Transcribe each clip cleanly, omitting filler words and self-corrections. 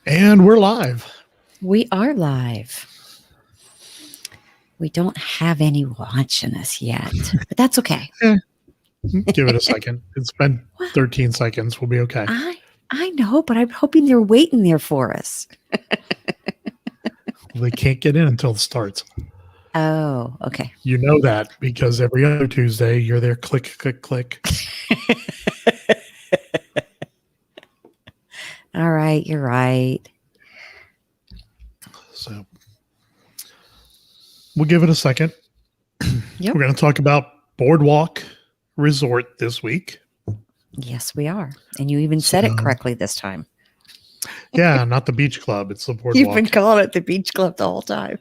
And we're live. We are live. We don't have any watching us yet, but that's okay. Give it a second. It's been What? 13 seconds. We'll be okay. I know, but I'm hoping they're waiting there for us. They can't get in until it starts. Oh, okay. You know that because every other Tuesday you're there, click, click, click. All right, you're right. So we'll give it a second. Yep. We're going to talk about Boardwalk Resort this week. Yes, we are. And you even said it correctly this time. Yeah, not the beach club. It's the Boardwalk. You've been calling it the beach club the whole time.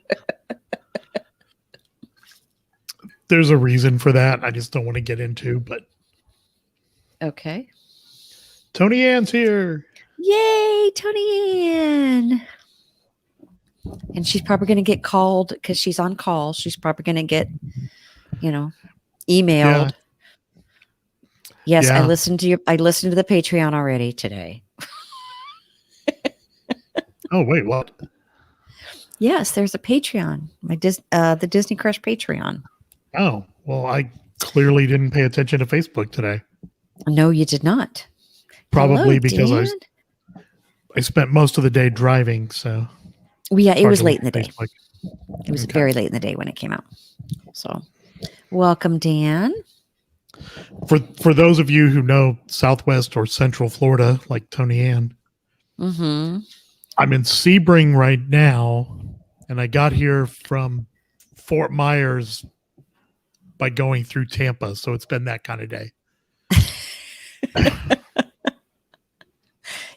There's a reason for that. I just don't want to get into, but Okay. Tony Ann's here. Yay, Tony Ann. And she's probably going to get called because she's on call. She's probably going to get, emailed. Yes, Yeah. I listened to the Patreon already today. Oh, wait, what? Yes, there's a Patreon. The Disney Crush Patreon. Oh, well, I clearly didn't pay attention to Facebook today. No, you did not. Probably Hello, because Dan. I spent most of the day driving, so Well, yeah, it was hard to late in the look day. at Facebook. It was Okay. very late in the day when it came out. So, welcome, Dan. For those of you who know Southwest or Central Florida, like Tony Ann, Mm-hmm. I'm in Sebring right now, and I got here from Fort Myers by going through Tampa, so it's been that kind of day.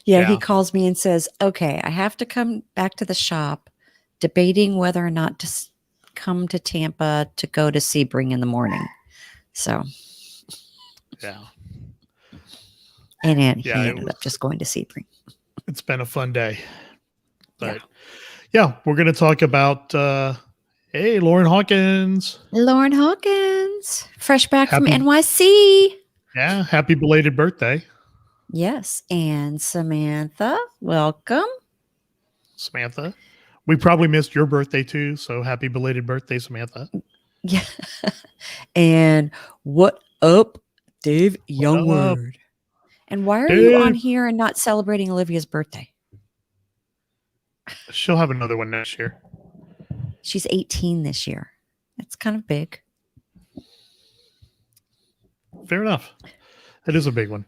Yeah, he Yeah. calls me and says, okay, I have to come back to the shop debating whether or not to come to Tampa to go to Sebring in the morning. So, Yeah. and then he Yeah, it ended up was- just going to Sebring. It's been a fun day. But yeah, we're going to talk about, hey, Lauren Hawkins. Lauren Hawkins, fresh back from Happy- NYC. Yeah, happy belated birthday, Yes, and Samantha, welcome. Samantha. We probably missed your birthday too, so happy belated birthday, Samantha. Yeah. And what up, Dave up? Youngward? And why are you Dave. on here and not celebrating Olivia's birthday? She'll have another one next year. She's 18 this year. That's kind of big. Fair enough. That is a big one.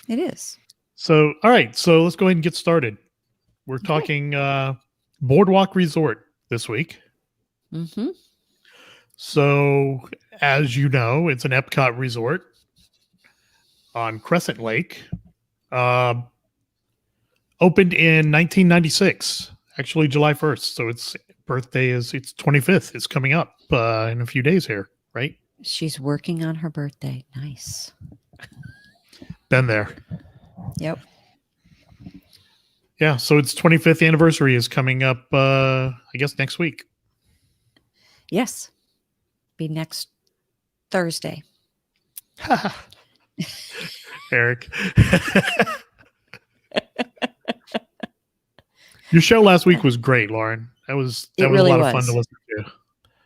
It is. So, all right. So let's go ahead and get started. We're talking Boardwalk Resort this week. Mm-hmm. So, as you know, it's an Epcot resort on Crescent Lake. Opened in 1996, actually July 1st. So its birthday is its 25th. It's coming up in a few days here, right? She's working on her birthday. Nice. Been there. Yep. Yeah. So its 25th anniversary is coming up, I guess, next week. Yes. Be next Thursday. Eric. Your show last week was great, Lauren. That was really a lot of was. fun to listen to.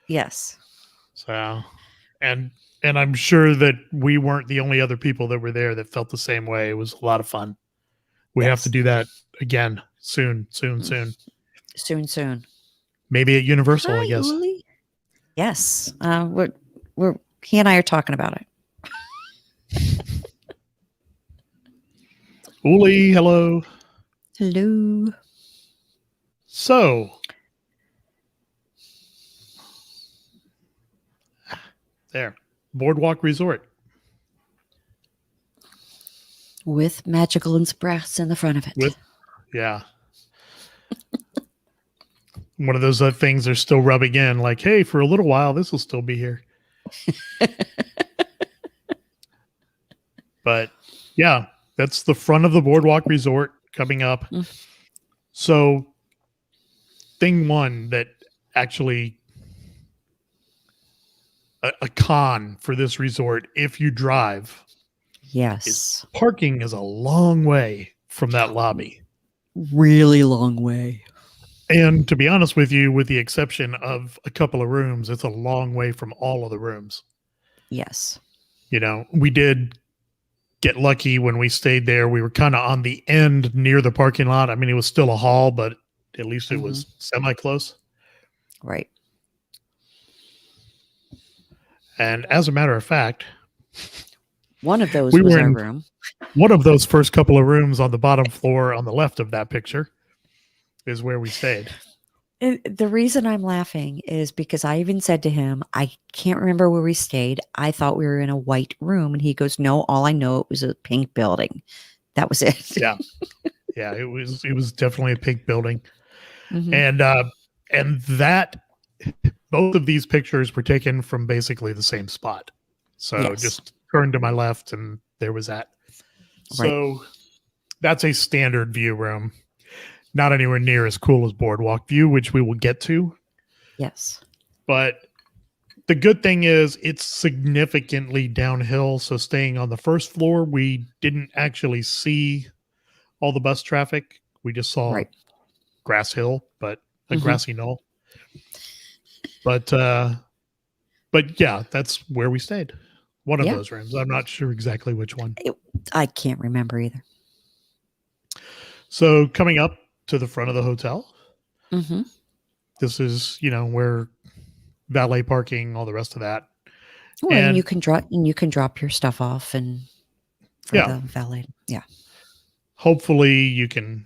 Yes. So, and I'm sure that we weren't the only other people that were there that felt the same way. It was a lot of fun. We have to do that again soon. Soon. Maybe at Universal, Hi, I guess. Uli. Yes. He and I are talking about it. Uli, hello. Hello. So, there, Boardwalk Resort. With Magical Express in the front of it. Yeah. One of those things they're still rubbing in, like, hey, for a little while, this will still be here. But yeah, that's the front of the Boardwalk Resort coming up. So, thing one that actually a con for this resort, if you drive, Yes. parking is a long way from that lobby. really long way. And to be honest with you, with the exception of a couple of rooms, it's a long way from all of the rooms. Yes. We did get lucky when we stayed there. We were kind of on the end near the parking lot. I mean, it was still a hall, but at least it was semi close. Right. And as a matter of fact, one of those we was were our in room. one of those first couple of rooms on the bottom floor on the left of that picture is where we stayed. The reason I'm laughing is because I even said to him, I can't remember where we stayed. I thought we were in a white room. And he goes, no, all I know, it was a pink building. That was it. Yeah. Yeah. It was definitely a pink building. Mhm. And that both of these pictures were taken from basically the same spot. So Yes. just turn to my left and there was that. Right. So that's a standard view room. Not anywhere near as cool as Boardwalk View, which we will get to. Yes. But the good thing is it's significantly downhill. So staying on the first floor, we didn't actually see all the bus traffic. We just saw Right. grass hill, but a Mhm. grassy knoll. But yeah, that's where we stayed. One of Yeah. those rooms. I'm not sure exactly which one. I can't remember either. So coming up to the front of the hotel, Mm-hmm. this is, where valet parking, all the rest of that. Well, and And you can drop your stuff off and for yeah, the valet. Yeah. hopefully you can.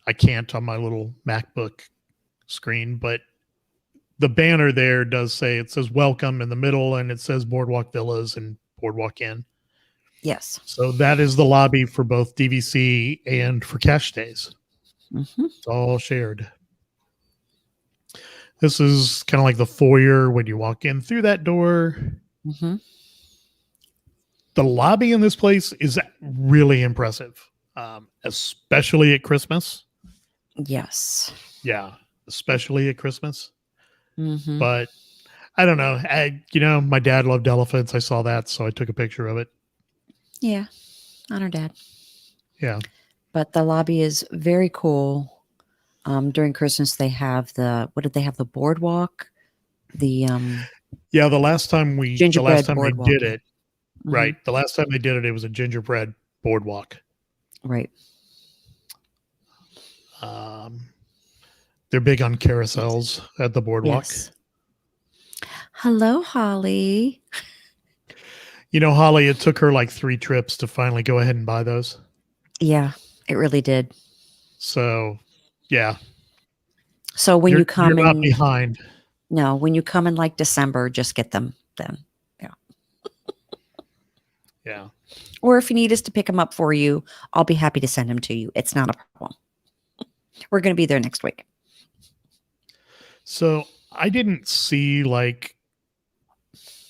I can't on my little MacBook screen, but the banner there does say, it says welcome in the middle and it says Boardwalk Villas and Boardwalk Inn. Yes. So that is the lobby for both DVC and for cash stays. Mm-hmm. It's all shared. This is kind of like the foyer when you walk in through that door. Mm-hmm. The lobby in this place is really impressive, especially at Christmas. Yes. Yeah, especially at Christmas. Mm-hmm. But I don't know. My dad loved elephants. I saw that, so I took a picture of it. Yeah. Honor Dad. Yeah. But the lobby is very cool. During Christmas, they have what did they have? The boardwalk, the Yeah, the last time gingerbread they boardwalk. did Yeah. it, Mm-hmm. right. The last time they did it, it was a gingerbread boardwalk. Right. They're big on carousels at the boardwalk. Yes. Hello, Holly. Holly, it took her like 3 trips to finally go ahead and buy those. Yeah, it really did. So, yeah. So when you come you're not in, behind. no, when you come in like December, just get them then. Yeah. Yeah. Or if you need us to pick them up for you, I'll be happy to send them to you. It's not a problem. We're going to be there next week. So I didn't see like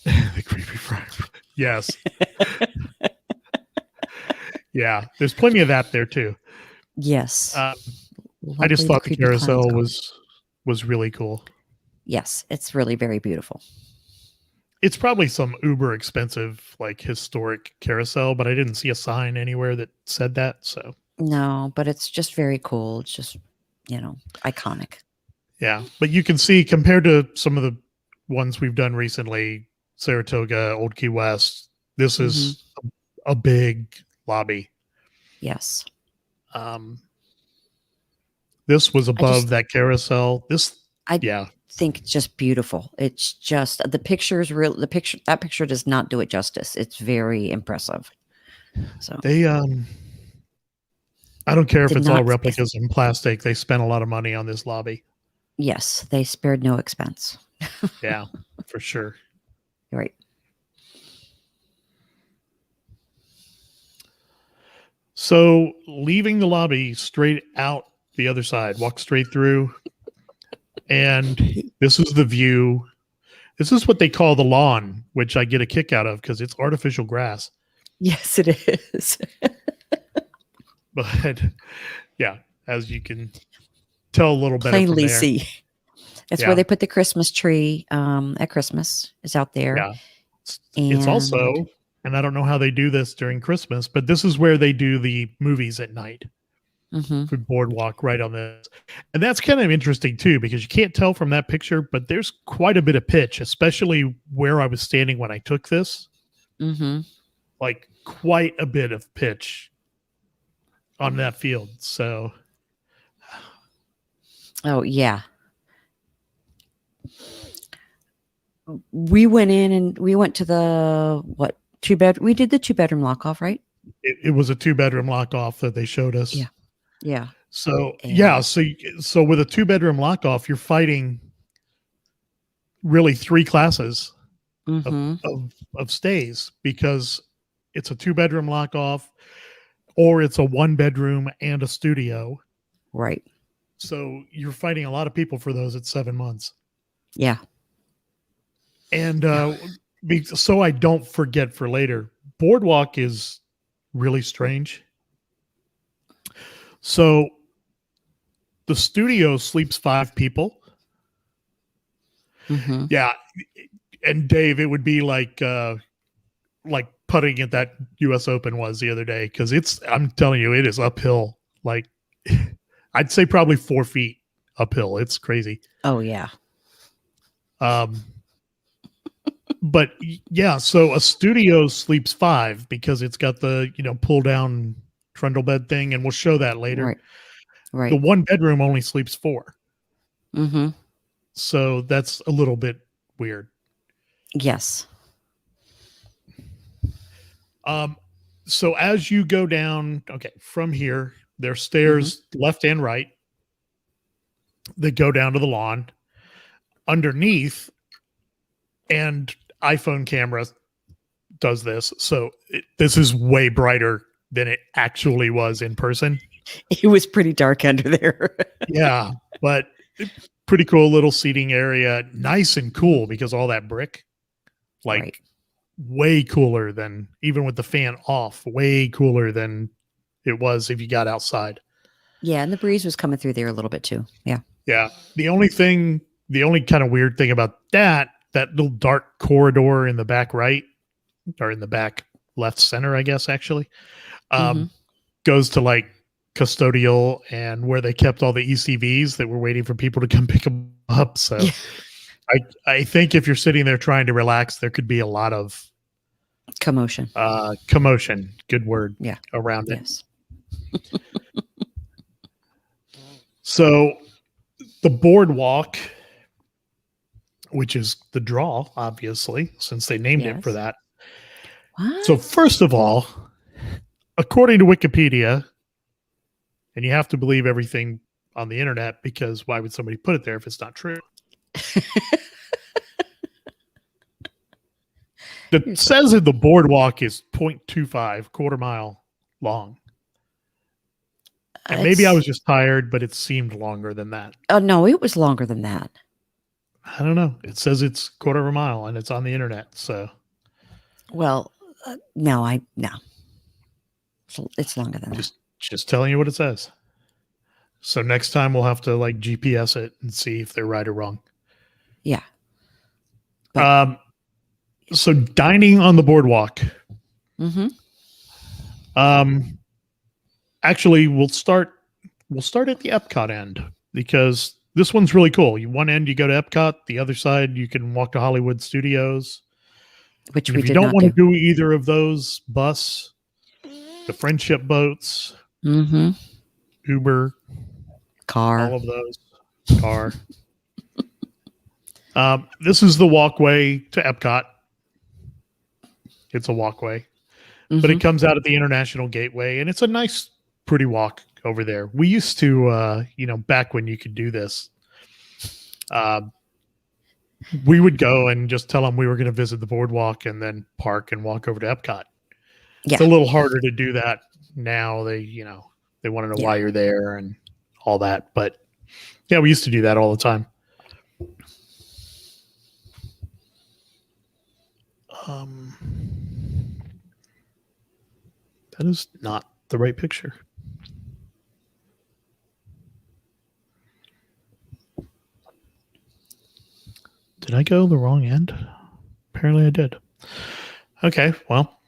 the creepy frog. Yes. Yeah. There's plenty of that there too. Yes. I just thought the carousel was really cool. Yes. It's really very beautiful. It's probably some uber expensive, like historic carousel, but I didn't see a sign anywhere that said that. So no, but it's just very cool. It's just, iconic. Yeah. But you can see compared to some of the ones we've done recently, Saratoga, Old Key West, this is a big lobby. Yes. This was above that carousel. I think it's just beautiful. It's just the picture is real. That picture does not do it justice. It's very impressive. So they I don't care if it's all replicas in plastic. They spent a lot of money on this lobby. Yes, they spared no expense. Yeah, for sure. You're right. So leaving the lobby straight out the other side, walk straight through. And this is the view. This is what they call the lawn, which I get a kick out of because it's artificial grass. Yes, it is. But yeah, as you can tell a little better plainly from there. See. It's where they put the Christmas tree at Christmas. Is out there. Yeah. It's also, and I don't know how they do this during Christmas, but this is where they do the movies at night. Mm-hmm. with Boardwalk right on this. And that's kind of interesting too, because you can't tell from that picture, but there's quite a bit of pitch, especially where I was standing when I took this. Mm-hmm. Like quite a bit of pitch on that field. So Oh yeah. We went in and we went to the what 2 bed. We did the 2 bedroom lock off, right? it was a 2-bedroom lock off that they showed us. Yeah. Yeah. So yeah, And so with a 2-bedroom lock off, you're fighting really 3 classes of, mm-hmm. of stays, because it's a 2-bedroom lock off, or it's a 1-bedroom and a studio. Right. So you're fighting a lot of people for those at 7 months. Yeah. And so I don't forget for later, Boardwalk is really strange. So the studio sleeps 5 people. Mm-hmm. Yeah. And Dave, it would be like putting at that US Open was the other day, because I'm telling you, it is uphill. Like I'd say probably 4 feet uphill. It's crazy. Oh yeah. But yeah, so a studio sleeps 5 because it's got the, pull down trundle bed thing, and we'll show that later. Right. Right. The 1-bedroom only sleeps 4. Mm-hmm. So that's a little bit weird. Yes. So as you go down, from here, there's stairs left and right that go down to the lawn. Underneath, and iPhone camera does this, so this is way brighter than it actually was in person. It was pretty dark under there. Yeah, but pretty cool little seating area, nice and cool because all that brick, like right. way cooler than, even with the fan off, way cooler than it was if you got outside. Yeah, and the breeze was coming through there a little bit too. Yeah. Yeah. The only kind of weird thing about that little dark corridor in the back right, or in the back left center, I guess, actually, goes to like custodial and where they kept all the ECVs that were waiting for people to come pick them up. So Yeah. I think if you're sitting there trying to relax, there could be a lot of Commotion. Commotion. Good word. Yeah. Around it. Yes. So the Boardwalk, which is the draw, obviously, since they named it for that. What? So first of all, according to Wikipedia, and you have to believe everything on the internet, because why would somebody put it there if it's not true? It says that the Boardwalk is 0.25, quarter mile long. And maybe I was just tired, but it seemed longer than that. Oh, no, it was longer than that. I don't know. It says it's quarter of a mile and it's on the internet. So, well, no. It's longer than that. Just telling you what it says. So next time we'll have to like GPS it and see if they're right or wrong. Yeah. But, so dining on the Boardwalk. Actually, we'll start at the Epcot end, because this one's really cool. One end you go to Epcot, the other side you can walk to Hollywood Studios. Which and we if you did don't not want to do either of those, bus, the friendship boats, Uber, car, all of those, car. This is the walkway to Epcot. It's a walkway, but it comes out at the International Gateway, and it's a nice, pretty walk over there. We used to, back when you could do this, we would go and just tell them we were going to visit the Boardwalk and then park and walk over to Epcot. Yeah. It's a little harder to do that now. They want to know why you're there and all that. But yeah, we used to do that all the time. That is not the right picture. Did I go the wrong end? Apparently I did. Okay, well,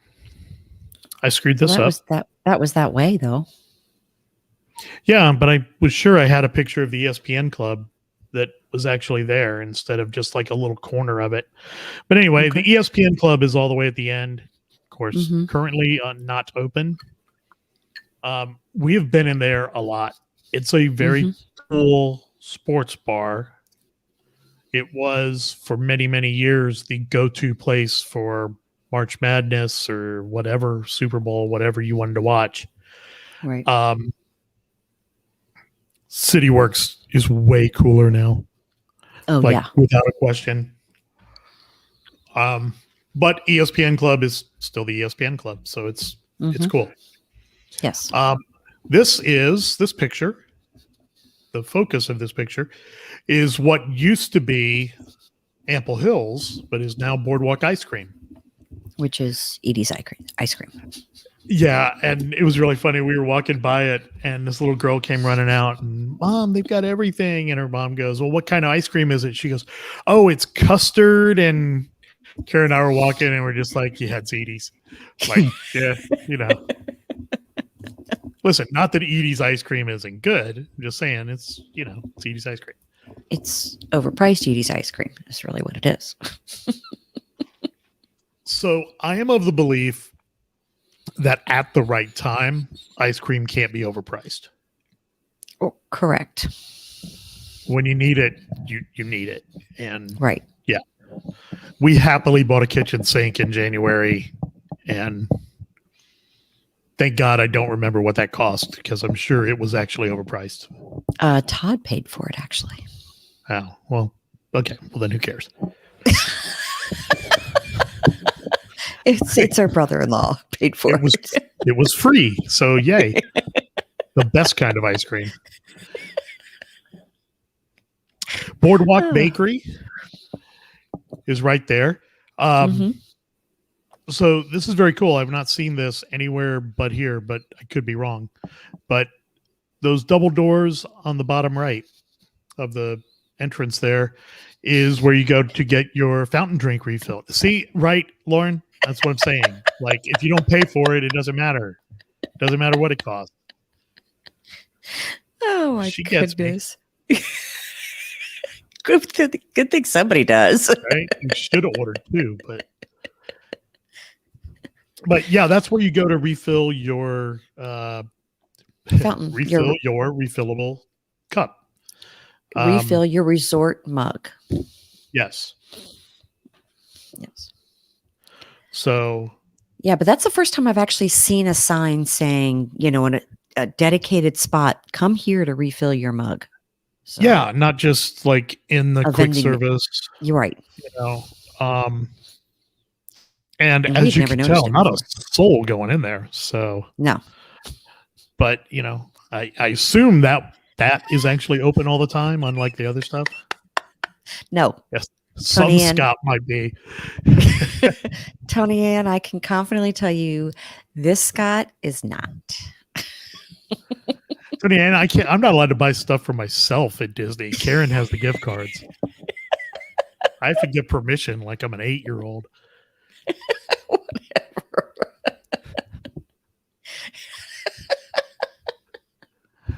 I screwed this up. That was that way though. Yeah, but I was sure I had a picture of the ESPN club that was actually there instead of just like a little corner of it. But anyway, Okay. the ESPN club is all the way at the end. Of course, Mm-hmm. currently not open. We have been in there a lot. It's a Mm-hmm. very cool sports bar. It was for many, many years the go-to place for March Madness or whatever, Super Bowl, whatever you wanted to watch. Right. CityWorks is way cooler now, Oh like yeah. without a question. But ESPN Club is still the ESPN Club, so it's Mm-hmm. cool. Yes. This picture, the focus of this picture, is what used to be Ample Hills, but is now Boardwalk Ice Cream. Which is Edie's ice cream. Yeah, and it was really funny. We were walking by it, and this little girl came running out, and Mom, they've got everything. And her mom goes, "Well, what kind of ice cream is it?" She goes, "Oh, it's custard." And Karen and I were walking, and we're just like, "Yeah, it's Edie's." Like, yeah, you know. Listen, not that Edie's ice cream isn't good. I'm just saying it's Edie's ice cream. It's overpriced Edie's ice cream. That's really what it is. So I am of the belief that at the right time, ice cream can't be overpriced. Oh, correct. When you need it, you need it. And Right. yeah, we happily bought a kitchen sink in January, and thank God I don't remember what that cost because I'm sure it was actually overpriced. Todd paid for it, actually. Oh, well, okay. Well, then who cares? It's her brother-in-law paid for it. It was free, so yay. The best kind of ice cream. Boardwalk Bakery is right there. So this is very cool. I've not seen this anywhere but here, but I could be wrong. But those double doors on the bottom right of the entrance there is where you go to get your fountain drink refilled. See, right, Lauren? That's what I'm saying. Like, if you don't pay for it, it doesn't matter. It doesn't matter what it costs. Oh my goodness. Good thing somebody does. Right? You should have ordered too, but yeah, that's where you go to refill your fountain, your refillable cup. Refill your resort mug. Yes. Yes. So yeah, but that's the first time I've actually seen a sign saying, in a dedicated spot, come here to refill your mug. So, yeah, not just like in the quick service. You're right. And as you can tell, not a soul going in there. So no. But I assume that is actually open all the time, unlike the other stuff. No. Yes. Some Scott might be. Tony Ann, I can confidently tell you this Scott is not. Tony Ann, I'm not allowed to buy stuff for myself at Disney. Karen has the gift cards. I have to get permission like I'm an 8-year-old. Whatever.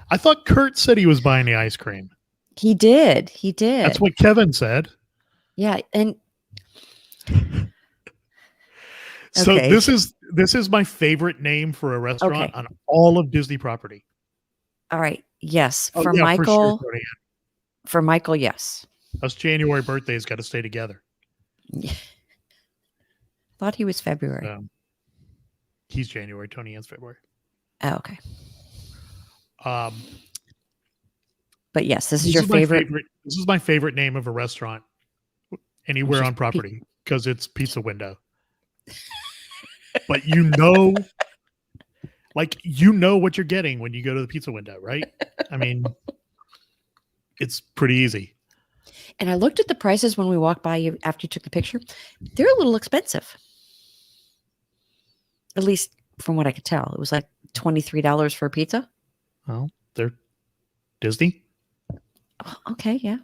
I thought Kurt said he was buying the ice cream. He did. That's what Kevin said. Yeah, and so this is my favorite name for a restaurant on all of Disney property. All right. Yes. For Michael. For Michael, yes. Us January birthdays got to stay together. Thought he was February. He's January. Tony Ann's February. Oh, okay. But yes, this is your favorite. This is my favorite name of a restaurant anywhere on property because it's Pizza Window. But what you're getting when you go to the Pizza Window, right? I mean, it's pretty easy. And I looked at the prices when we walked by you after you took the picture. They're a little expensive. At least from what I could tell. It was like $23 for a pizza. Well, they're Disney. Oh, okay, yeah.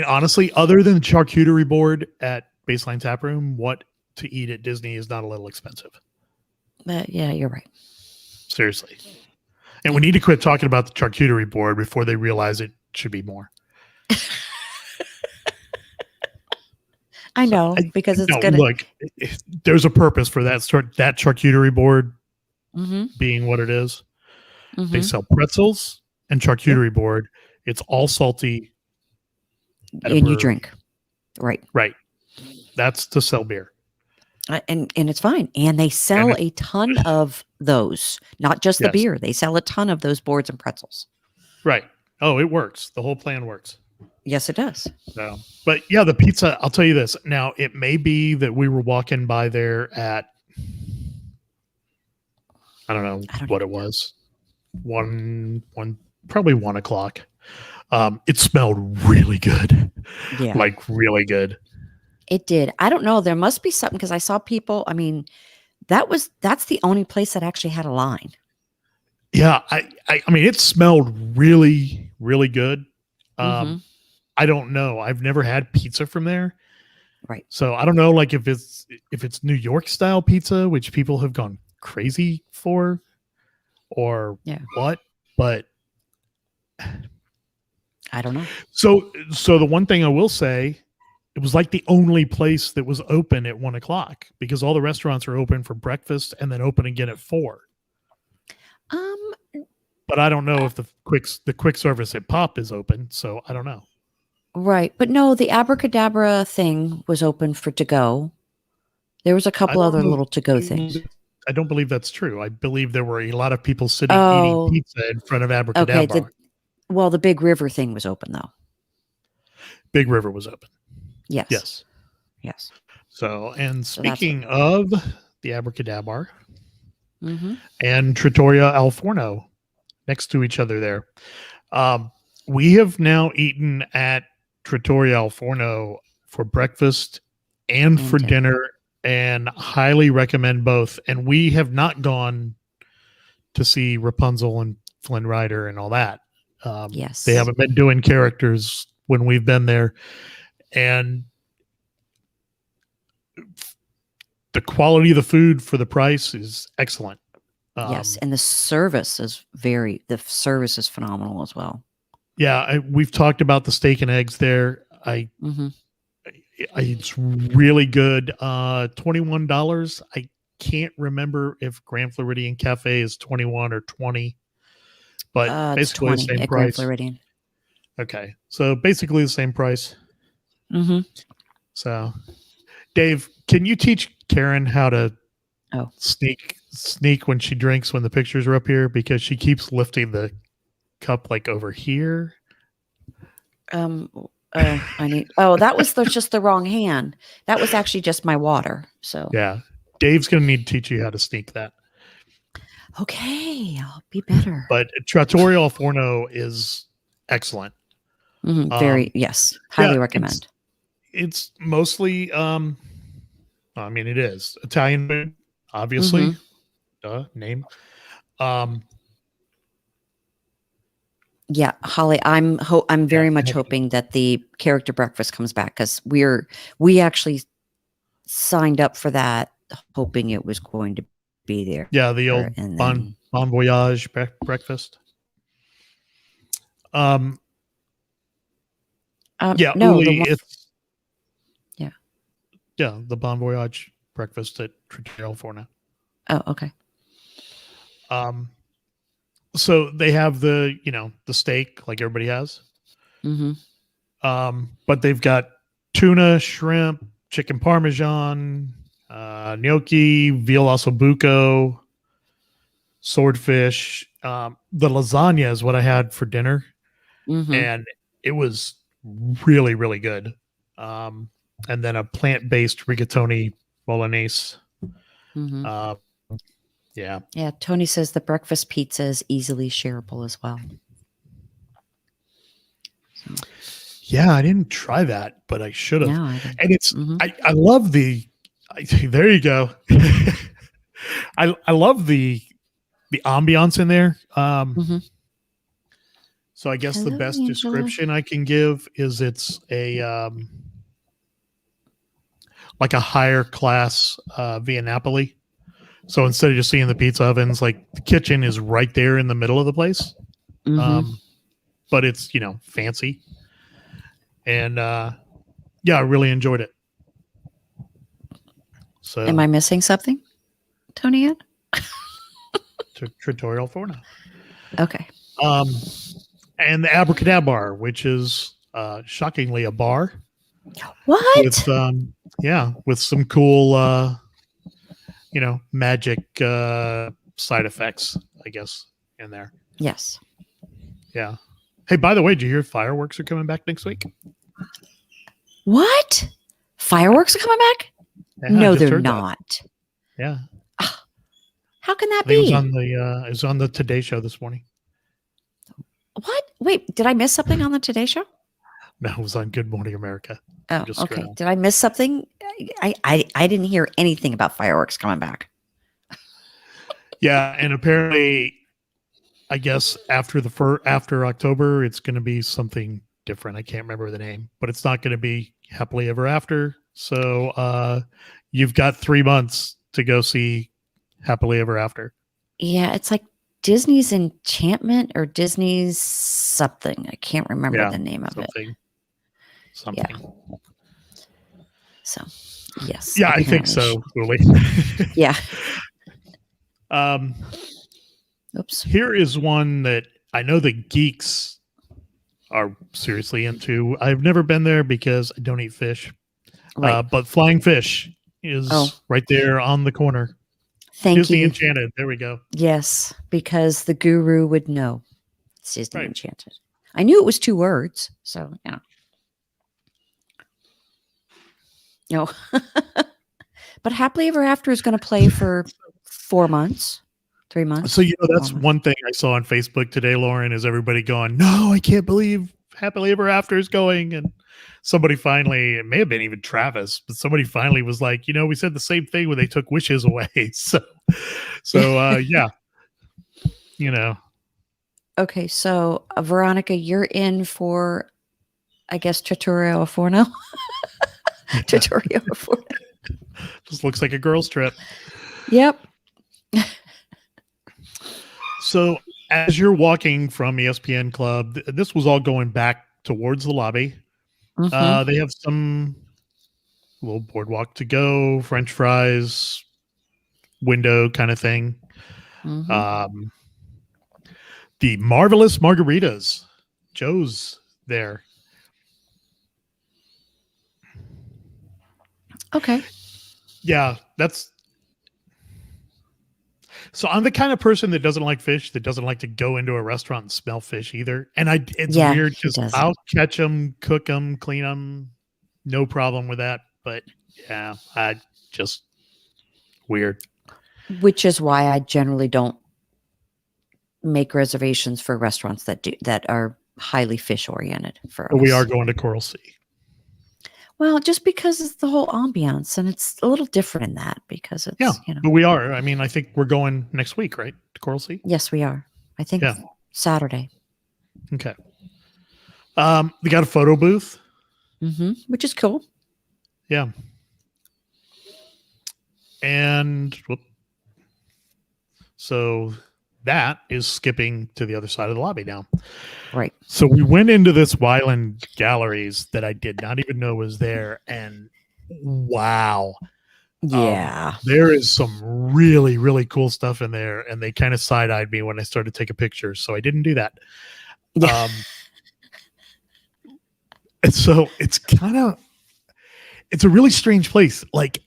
Honestly, other than the charcuterie board at Baseline Tap Room, what to eat at Disney is not a little expensive. Yeah, you're right. Seriously. And we need to quit talking about the charcuterie board before they realize it should be more. I know, because it's no, gonna. look, there's a purpose for that charcuterie board Mm-hmm, being what it is. They mm-hmm. sell pretzels and charcuterie board. It's all salty. And you drink, right? Right. That's to sell beer. And it's fine. And they sell a ton of those, not just the beer. They sell a ton of those boards and pretzels. Right. Oh, it works. The whole plan works. Yes, it does. So, but yeah, the pizza, I'll tell you this. Now, it may be that we were walking by there at, I don't know what it was. Probably 1 o'clock. It smelled really good. Yeah. Like really good. It did. I don't know. There must be something, because I saw people. I mean, that's the only place that actually had a line. Yeah. I mean, it smelled really, really good. Mm-hmm. I don't know. I've never had pizza from there. Right. So I don't know, like if it's New York style pizza, which people have gone crazy for, or what, but I don't know. So the one thing I will say, it was like the only place that was open at 1 o'clock, because all the restaurants are open for breakfast and then open again at 4. But I don't know if the quick service at Pop is open, so I don't know. Right. But no, the Abracadabra thing was open for to-go. There was a couple other little to-go things. I don't believe that's true. I believe there were a lot of people sitting eating pizza in front of Abracadabra. Okay. The Big River thing was open, though. Big River was open. Yes. So, and speaking of the Abracadabra and Trattoria Al Forno next to each other there, we have now eaten at Trattoria Al Forno for breakfast and for dinner, and highly recommend both. And we have not gone to see Rapunzel and Flynn Rider and all that. They haven't been doing characters when we've been there. And the quality of the food for the price is excellent. Yes, and the service is phenomenal as well. Yeah, we've talked about the steak and eggs there. It's really good. $21. I can't remember if Grand Floridian Cafe is 21 or 20, but basically 20 the same at price. Grand Floridian. Okay, so basically the same price. So, Dave, can you teach Karen how to sneak when she drinks when the pictures are up here, because she keeps lifting the cup like over here? That was just the wrong hand. That was actually just my water. So yeah, Dave's gonna need to teach you how to sneak that. Okay, I'll be better. But Trattoria Al Forno is excellent. Highly recommend. It's mostly I mean, it is Italian food, obviously. Name. Yeah, Holly, I'm very much hoping that the character breakfast comes back, because we actually signed up for that, hoping it was going to be there. Yeah, the old Bon Voyage breakfast. No, the Bon Voyage breakfast at Trattoria Al Forno. Oh, okay. So they have the steak like everybody has. But they've got tuna, shrimp, chicken parmesan, gnocchi, veal ossobuco, swordfish. The lasagna is what I had for dinner, and it was really, really good. And then a plant-based rigatoni bolognese. Yeah. Tony says the breakfast pizza is easily shareable as well. Yeah, I didn't try that, but I should have. No, and it's I love there you go. I love the ambiance in there. So I guess the best description I can give is it's a like a higher class Via Napoli. So instead of just seeing the pizza ovens, like the kitchen is right there in the middle of the place. Mhm. But it's, fancy. And yeah, I really enjoyed it. Am So I missing something, Tony? Yet? tutorial for now. Okay. And the Abracadabra, which is shockingly a bar What? with with some cool magic side effects, I guess, in there. Yes. Yeah. Hey, by the way, did you hear fireworks are coming back next week? What? Fireworks are coming back? Yeah, I No, just they're heard that. not. Yeah. How can that I think be? it was on the Today Show this morning. What? Wait, did I miss something on the Today Show? No, it was on Good Morning America. Oh, okay. Did I miss something? I didn't hear anything about fireworks coming back. Yeah, and apparently, I guess after October, it's going to be something different. I can't remember the name, but it's not going to be Happily Ever After. So you've got 3 months to go see Happily Ever After. Yeah, it's like Disney's Enchantment or Disney's something. I can't remember the name of it. Something. Yeah. So, yes. Yeah, I think so, Lily. Yeah. Oops. Here is one that I know the geeks are seriously into. I've never been there because I don't eat fish. Right. But Flying Fish is right there on the corner. Thank Disney you. Enchanted. There we go. Yes, because the guru would know. It's Disney Enchanted. I knew it was 2 words, so yeah. No. But Happily Ever After is going to play for 4 months, 3 months. So, that's one thing I saw on Facebook today, Lauren, is everybody going, no, I can't believe Happily Ever After is going. And somebody finally, it may have been even Travis, but somebody finally was like, we said the same thing when they took wishes away. So yeah, Okay, so Veronica, you're in for, I guess, Trattoria Forno. Trattoria Forno. Just looks like a girls' trip. Yep. So as you're walking from ESPN Club, this was all going back towards the lobby. Mm-hmm. They have some little boardwalk to go, French fries, window kind of thing. Mm-hmm. The marvelous margaritas. Joe's there. Okay. Yeah, so I'm the kind of person that doesn't like fish, that doesn't like to go into a restaurant and smell fish either. And it's weird because I'll catch them, cook them, clean them. No problem with that. But yeah, I just weird. Which is why I generally don't make reservations for restaurants that are highly fish oriented for us. We are going to Coral Sea. Well, just because it's the whole ambiance, and it's a little different in that because it's, but we are. I mean, I think we're going next week, right? To Coral Sea? Yes, we are. I think Saturday. Okay. We got a photo booth. Mm-hmm. Which is cool. Yeah. And so that is skipping to the other side of the lobby now. Right. So we went into this Wyland Galleries that I did not even know was there. And wow. Yeah. There is some really, really cool stuff in there. And they kind of side-eyed me when I started taking pictures. So I didn't do that. Yeah. And so it's a really strange place. Like,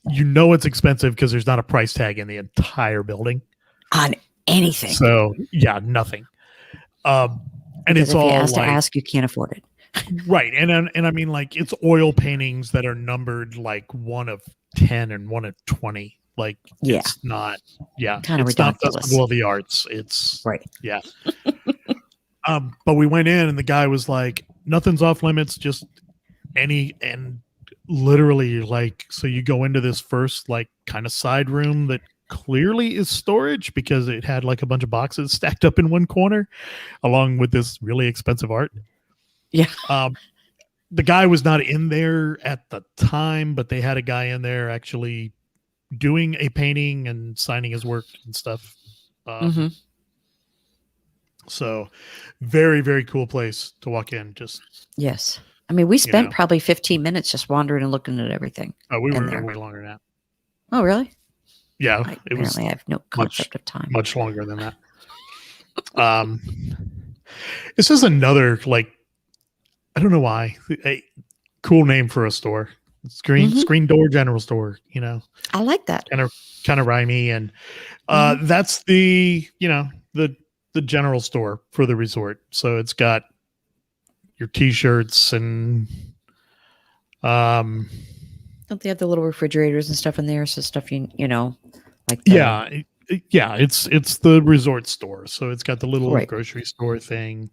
it's expensive because there's not a price tag in the entire building. On anything. So yeah, nothing. And because it's if all you ask like, to ask, you can't afford it. Right. And I mean, like, it's oil paintings that are numbered like 1 of 10 and 1 of 20. Like, it's not, kind of it's ridiculous. not Festival of the Arts. It's right. Yeah. But we went in and the guy was like, nothing's off limits, just and literally, like, so you go into this first, like, kind of side room that clearly is storage because it had like a bunch of boxes stacked up in one corner along with this really expensive art. Yeah. The guy was not in there at the time, but they had a guy in there actually doing a painting and signing his work and stuff. Mm-hmm. So very, very cool place to walk in. Just, Yes. I mean, we you spent know, probably 15 minutes just wandering and looking at everything we in were there. way longer than that. Oh, really? Yeah, I it was apparently have no much, concept of time. much longer than that. This is another, like, I don't know why, a cool name for a store. Mhm. Screen door general store, you know, I like that. kind of rhymey. And Mhm. that's the, you know, the general store for the resort. So it's got your t-shirts and um Don't they have the little refrigerators and stuff in there? So stuff you know, like the yeah, yeah, it's the resort store. So it's got the little right. grocery store thing.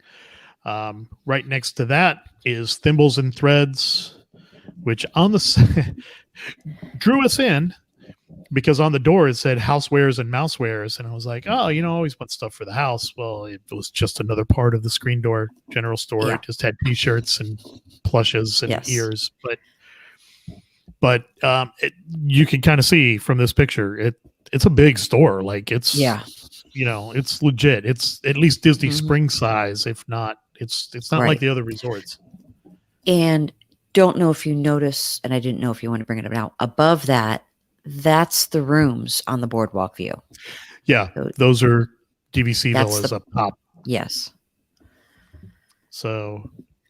Right next to that is Thimbles and Threads, which on the drew us in because on the door it said housewares and mousewares, and I was like, oh, you know, I always want stuff for the house. Well, it was just another part of the screen door general store. Yeah. It just had t-shirts and plushes and Yes. ears, but you can kind of see from this picture it's a big store. Like it's Yeah. you know, it's legit. It's at least Disney Mhm. Spring size, if not. It's not like Right. the other resorts. And don't know if you notice, and I didn't know if you want to bring it up now. Above that, that's the rooms on the boardwalk view. Yeah, So those are DVC that's villas the up top. yes. So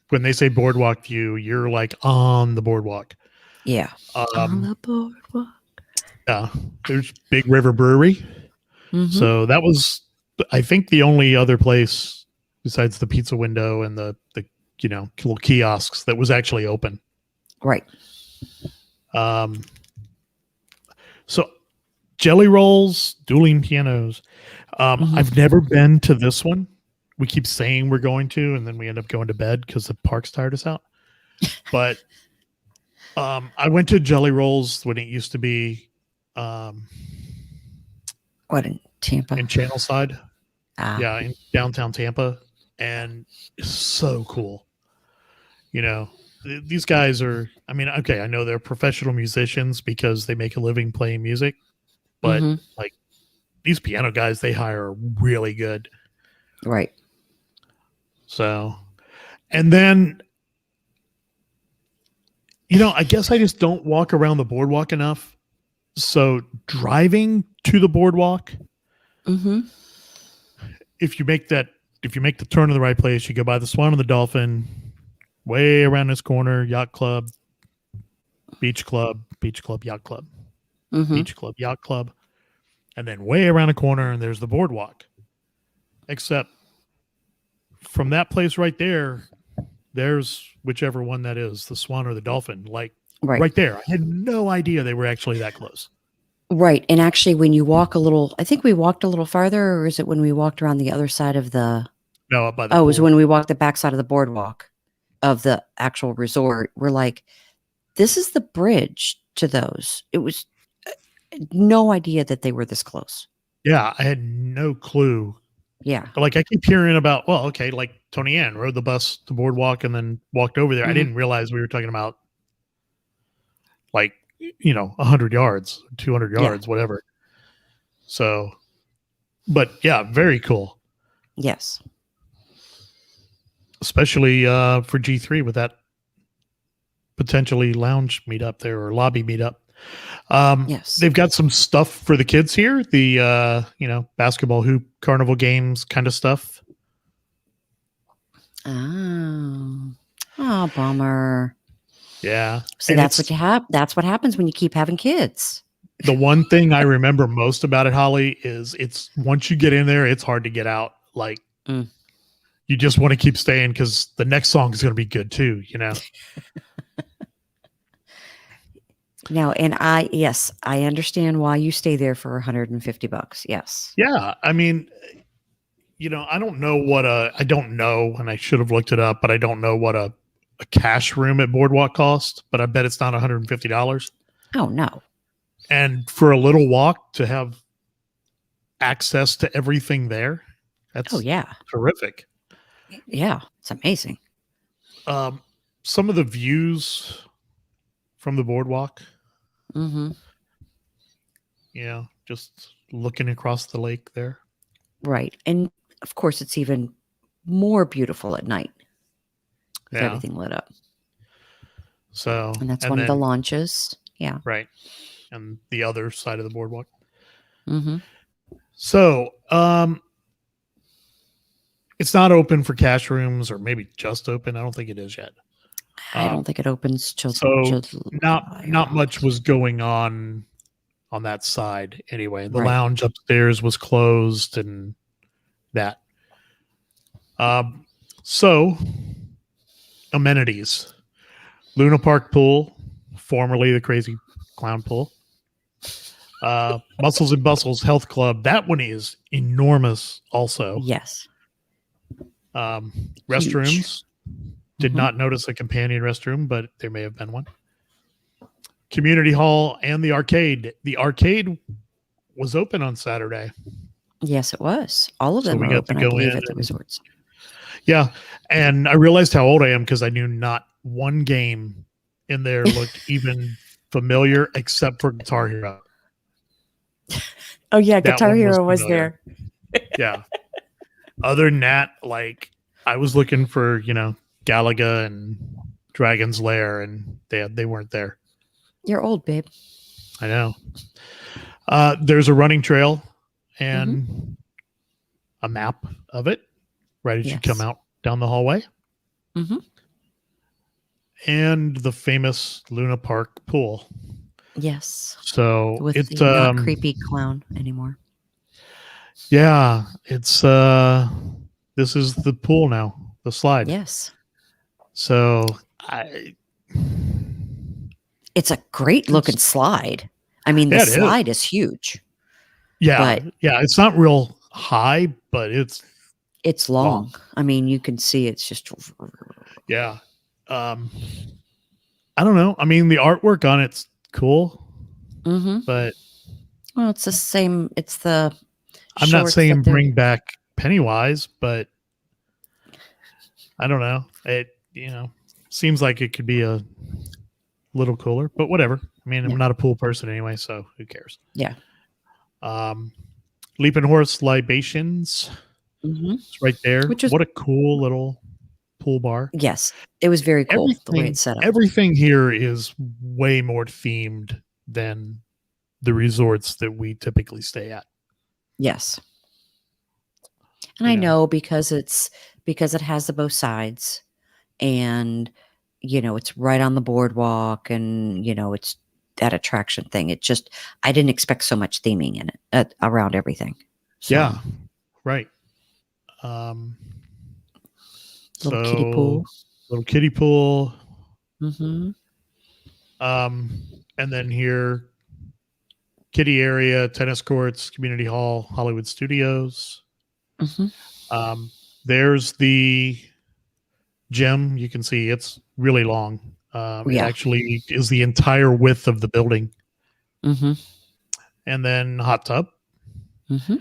when they say boardwalk view, you're like on the boardwalk. Yeah. On the boardwalk. Yeah, there's Big River Brewery. Mm-hmm. So that was, I think, the only other place besides the pizza window and the you know, little kiosks that was actually open. Right. So Jelly Rolls, dueling pianos. Mhm. I've never been to this one. We keep saying we're going to, and then we end up going to bed because the park's tired us out. But I went to Jelly Rolls when it used to be What in Tampa? in Channel Side. Ah. Yeah, in downtown Tampa. And it's so cool. You know, these guys are, I mean, okay, I know they're professional musicians because they make a living playing music, but Mm-hmm. like these piano guys they hire are really good. Right. So, and then, you know, I guess I just don't walk around the boardwalk enough. So driving to the boardwalk, Mm-hmm. if you make the turn in the right place, you go by the Swan and the Dolphin, way around this corner, yacht club, beach club, yacht club, Mm-hmm. beach club, yacht club, and then way around a corner and there's the boardwalk. Except from that place right there, there's whichever one that is, the Swan or the Dolphin, like right there. I had no idea they were actually that close. Right. And actually, when you walk a little, I think we walked a little farther, or is it when we walked around the other side of the? No, up by the Oh, pool. it was when we walked the backside of the boardwalk of the actual resort. We're like, this is the bridge to those. It was no idea that they were this close. Yeah, I had no clue. Yeah. Like I keep hearing about, well, okay, like Tony Ann rode the bus to boardwalk and then walked over there. I didn't realize we were talking about like, you know, 100 yards, 200 yards, whatever. So, but yeah, very cool. Yes. Especially for G3 with that potentially lounge meetup there or lobby meetup. Yes. They've got some stuff for the kids here. The you know, basketball hoop carnival games kind of stuff. Oh, bummer. Yeah. See, that's what you have. That's what happens when you keep having kids. The one thing I remember most about it, Holly, is it's once you get in there, it's hard to get out. Like you just want to keep staying because the next song is going to be good too, you know? Now, and I understand why you stay there for $150. Yes. Yeah. I mean, you know, I don't know, and I should have looked it up, but I don't know what a cash room at Boardwalk costs, but I bet it's not $150. Oh, no. And for a little walk to have access to everything there, that's terrific. Yeah, it's amazing. Some of the views from the boardwalk. just looking across the lake there. Right. And of course, it's even more beautiful at night with Yeah. everything lit up. So, And that's and one of the then, launches. Yeah. right. And the other side of the boardwalk. Mm-hmm. So, it's not open for cash rooms, or maybe just open. I don't think it is yet. I don't think it opens till So July. not much was going on that side anyway. The Right. lounge upstairs was closed and that. So amenities: Luna Park pool, formerly the Crazy Clown pool. Muscles and Bustles Health Club. That one is enormous. Also, Yes. restrooms. Did Mhm. not notice a companion restroom, but there may have been one. Community hall and the arcade. The arcade was open on Saturday. Yes, it was. All of So them we are got to open, I go believe, in at the and- resorts. Yeah. And I realized how old I am because I knew not one game in there looked even familiar except for Guitar Hero. Oh yeah, That Guitar one Hero was familiar. there. Yeah. Other than that, like I was looking for, Galaga and Dragon's Lair, and they weren't there. You're old, babe. I know. There's a running trail and a map of it right as you come Yes. out down the hallway. Mm-hmm. And the famous Luna Park pool. Yes. So With it's the not creepy clown anymore. yeah, it's this is the pool now, the slide. Yes. So It's a great looking slide. I mean, the Yeah, it is. slide is huge. Yeah, But it's not real high, but it's long. I mean, you can see it's just yeah. I don't know. I mean, the artwork on it's cool, but well, it's the same. It's the I'm not shorts saying that they're- bring back Pennywise, but I don't know. It seems like it could be a little cooler, but whatever. I mean, I'm not a pool person anyway, so who cares? Yeah. Leaping Horse Libations. It's right there. What a cool little pool bar. Yes, it was very cool the way it's set up. Everything here is way more themed than the resorts that we typically stay at. Yes. And I know because it has the both sides, and it's right on the boardwalk, and it's that attraction thing. It just, I didn't expect so much theming in it around everything. So, yeah, right. Little kiddie pool. Little kiddie pool. Mm-hmm. And then here, kiddie area, tennis courts, community hall, Hollywood Studios. Mm-hmm. There's the gym. You can see it's really long. It actually is the entire width of the building. Mm-hmm. And then hot tub. Mm-hmm.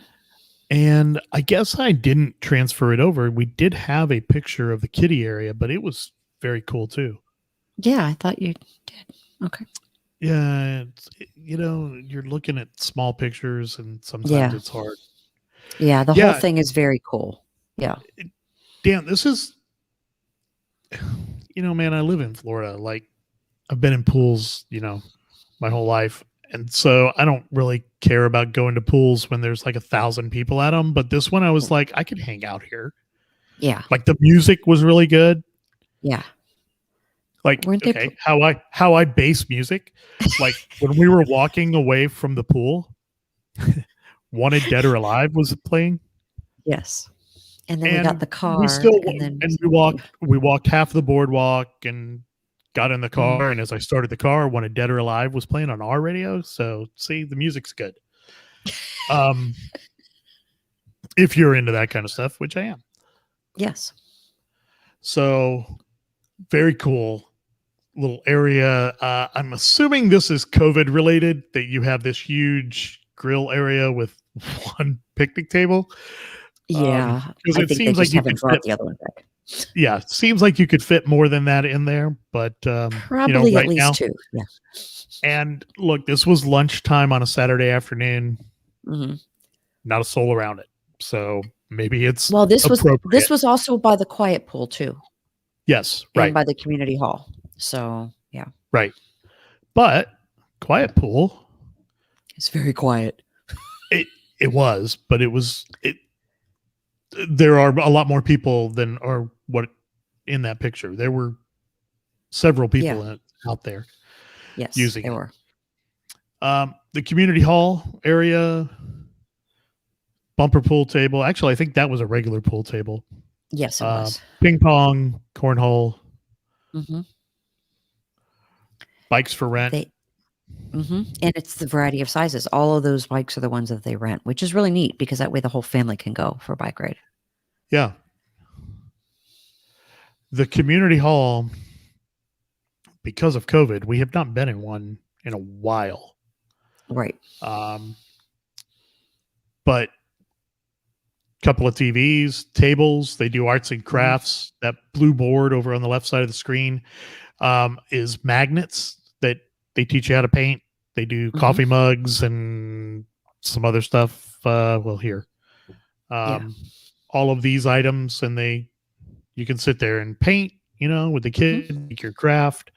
And I guess I didn't transfer it over. We did have a picture of the kiddie area, but it was very cool too. Yeah, I thought you did. Okay. Yeah, you're looking at small pictures, and sometimes it's hard. Yeah, the whole thing is very cool. Yeah. Dan, this is, man, I live in Florida. Like, I've been in pools, my whole life. And so I don't really care about going to pools when there's like 1,000 people at them. But this one, I was like, I could hang out here. Yeah. Like, the music was really good. Yeah. Like, okay, how I base music. Like, when we were walking away from the pool, Wanted Dead or Alive was playing. Yes. And then we got the car. We walked half the boardwalk and got in the car. And as I started the car, Wanted Dead or Alive was playing on our radio. So see, the music's good. If you're into that kind of stuff, which I am. Yes. So very cool little area. I'm assuming this is COVID related, that you have this huge grill area with one picnic table. Yeah. Because I it think seems they like just you haven't could brought fit, the other one back. Yeah, seems like you could fit more than that in there, but Probably at right least now. 2. Yeah. And look, this was lunchtime on a Saturday afternoon. Hmm. Not a soul around it, so maybe it's Well, this appropriate. was also by the quiet pool too, Yes, and right, by the community hall. So yeah, right. But quiet pool, it's very quiet. it it was, but it was it. There are a lot more people than are what in that picture. There were several Yeah. people out there Yes, using they it. were. The community hall area, bumper pool table. Actually, I think that was a regular pool table. Yes, it was. Ping pong, cornhole, Hmm. bikes for rent. They. And it's the variety of sizes. All of those bikes are the ones that they rent, which is really neat because that way the whole family can go for a bike ride. Yeah. The community hall, because of COVID, we have not been in one in a while. Right. But couple of TVs, tables, they do arts and crafts. That blue board over on the left side of the screen is magnets that they teach you how to paint. They do coffee mugs and some other stuff. Here. All of these items, and you can sit there and paint, with the kid, make your craft.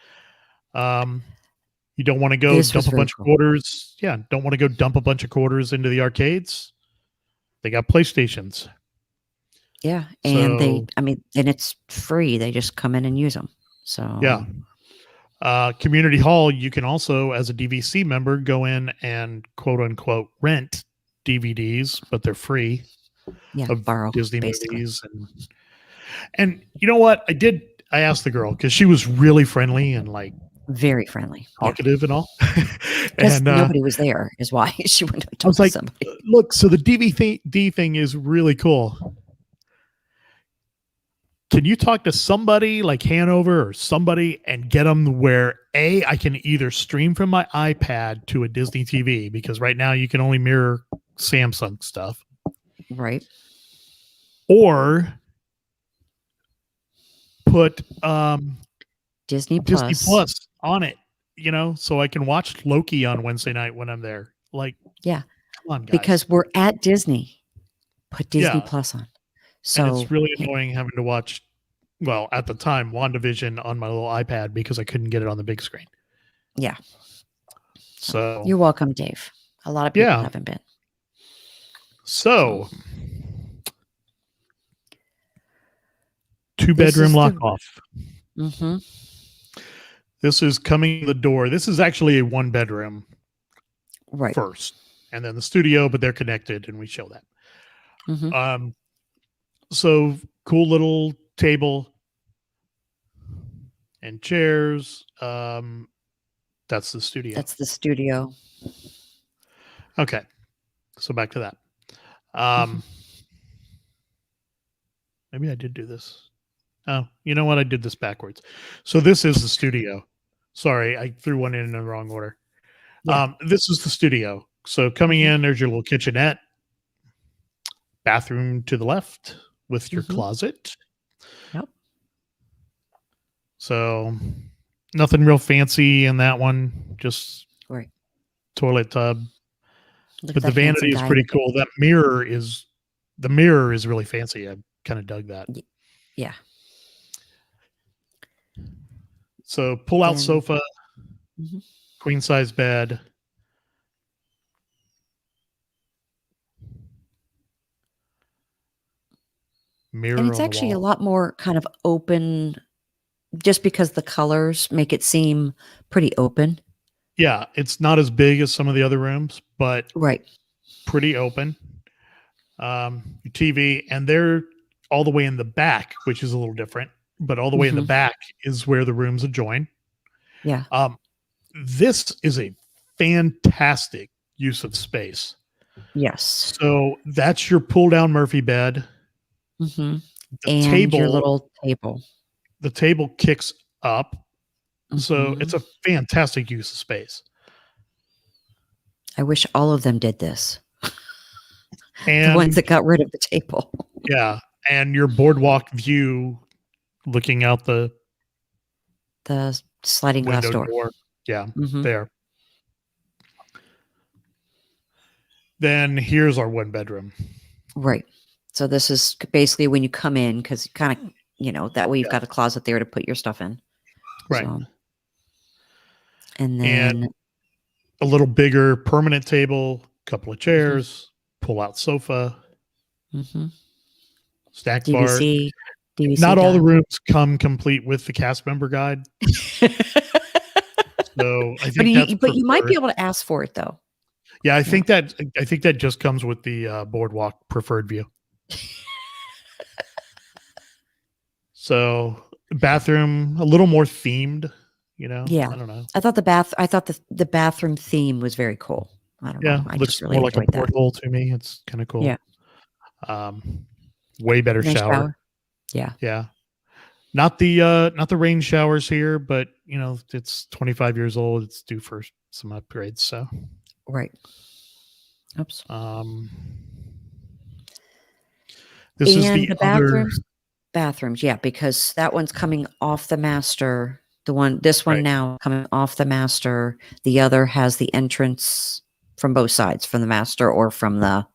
You don't want to go This was dump a very bunch of cool. quarters. Yeah, don't want to go dump a bunch of quarters into the arcades. They got PlayStations. Yeah, and So, and it's free. They just come in and use them. So yeah. Community hall, you can also, as a DVC member, go in and quote unquote rent DVDs, but they're free yeah, of borrow Disney basically. movies. And you know what? I asked the girl because she was really friendly and like Very friendly. Yeah, talkative and all. because And nobody was there is why she went to I was talk to like, somebody. look, so the DVD thing is really cool. Can you talk to somebody like Hanover or somebody and get them where I can either stream from my iPad to a Disney TV, because right now you can only mirror Samsung stuff, Right. or put Disney Disney Plus. Plus on it, so I can watch Loki on Wednesday night when I'm there. Like, Yeah, come on, guys. because we're at Disney. Put Disney Yeah. Plus on. And it's So really annoying having to watch, well, at the time, WandaVision on my little iPad because I couldn't get it on the big screen. yeah. So You're welcome, Dave. A lot of people Yeah. haven't been. So, This 2-bedroom is lock the- off. Mm-hmm. This is coming to the door. This is actually a 1-bedroom Right. first, and then the studio, but they're connected, and we show that. Mm-hmm. So cool little table and chairs. That's the studio. That's the studio. Okay. So back to that. Maybe I did do this. Oh, you know what? I did this backwards. So this is the studio. Sorry, I threw one in the wrong order. Yeah. This is the studio. So coming in, there's your little kitchenette, bathroom to the left with your closet. Yep. So nothing real fancy in that one. Just Right. toilet tub. Look But at the that handsome vanity is guy. pretty cool. The mirror is really fancy. I kind of dug that. Yeah. So pull out Then- sofa, queen size bed. Mirror And it's on the actually a wall. lot more kind of open just because the colors make it seem pretty open. Yeah, it's not as big as some of the other rooms, but Right. pretty open. Your TV, and they're all the way in the back, which is a little different, but all the way in the back is where the rooms adjoin. Yeah. This is a fantastic use of space. Yes. So that's your pull down Murphy bed. Mm-hmm. The And table, your little table. the table kicks up. So it's a fantastic use of space. I wish all of them did this. And The ones that got rid of the table. yeah, and your boardwalk view looking out the The sliding glass window door. door. Yeah, Mhm. there. Then here's our one bedroom. Right. So this is basically when you come in, because kind of, that way you've Yeah. got a closet there to put your stuff in. Right. So, and And then a little bigger permanent table, couple of mhm, chairs, pull out sofa, mhm. snack bar. DVC Not all the time. rooms come complete with the cast member guide. So I think that's But you might be preferred. able to ask for it though. Yeah, Yeah. I think that just comes with the Boardwalk preferred view. So bathroom a little more themed, Yeah. I don't know. I thought the bathroom theme was very cool. I don't know. Yeah, I just looks really more like a enjoyed that. porthole to me. It's kind of Yeah. cool. Way better Nice shower. shower. Yeah. Yeah. Not the rain showers here, but it's 25 years old. It's due for some upgrades. So Right. Oops. this is And the the other bathrooms, yeah, because that one's coming off the master. This one right. now coming off the master. The other has the entrance from both sides, from the master or from the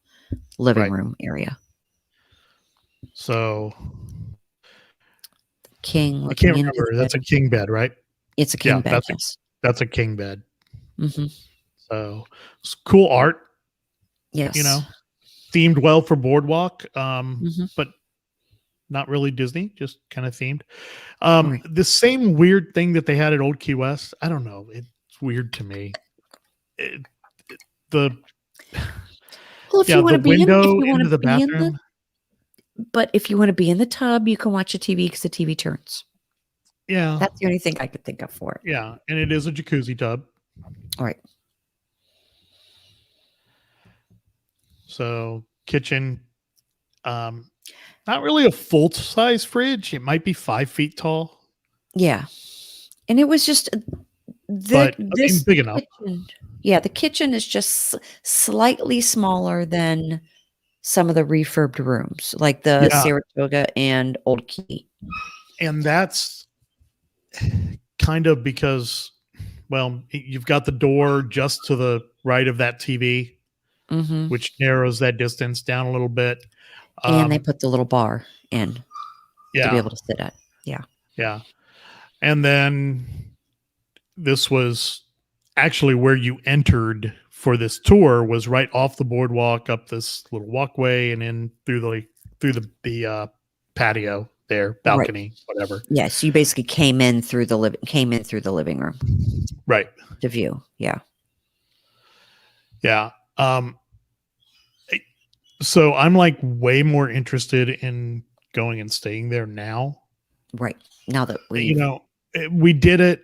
living Right. room area. So King I looking can't into the remember. That's a bedroom. king bed, right? It's a king Yeah, bed, yes. that's a king bed. Hmm. So it's cool art, Yes. themed well for Boardwalk, Hmm. but not really Disney, just kind of themed. Right. The same weird thing that they had at Old Key West. I don't know. It's weird to me. The Well, if you want the to be in, window into the bathroom. but if you want to be in the tub, you can watch the TV because the TV turns. Yeah, That's the only thing I could think of for it. yeah, and it is a jacuzzi tub. All right. So kitchen, not really a full size fridge. It might be 5 feet tall, Yeah. And it was just but I mean big enough. kitchen. Yeah, the kitchen is just slightly smaller than some of the refurbed rooms, like the Yeah, Saratoga and Old Key. and that's kind of because, well, you've got the door just to the right of that TV, Mm-hmm. which narrows that distance down a little bit. And they put the little bar in to be Yeah, able to sit at. Yeah. yeah. And then this was actually where you entered for this tour was right off the boardwalk up this little walkway and in through the patio there, balcony, whatever. Yes, you basically came in through the living room Right. to view. Yeah. Yeah. So I'm like way more interested in going and staying there now. Right. Now that we We did it,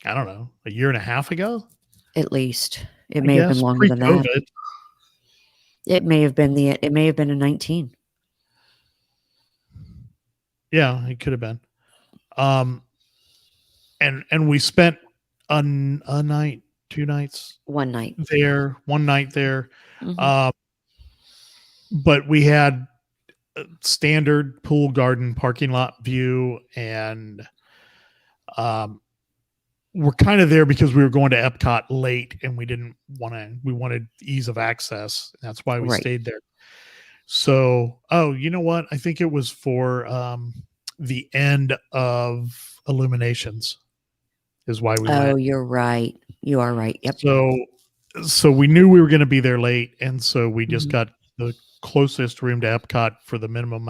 I don't know, a year and a half ago. at least it I may have been guess longer than that. pre-COVID. It may have been a 19. Yeah, it could have been. And we spent a night, 2 nights One night. there, 1 night there. Mhm. But we had a standard pool garden parking lot view, and we're kind of there because we were going to Epcot late and we wanted ease of access. That's why we Right. stayed there. So, you know what? I think it was for the end of Illuminations is why we Oh, went. you're right. You are right. Yep. So we knew we were going to be there late, and so we just Mhm. got the closest room to Epcot for the minimum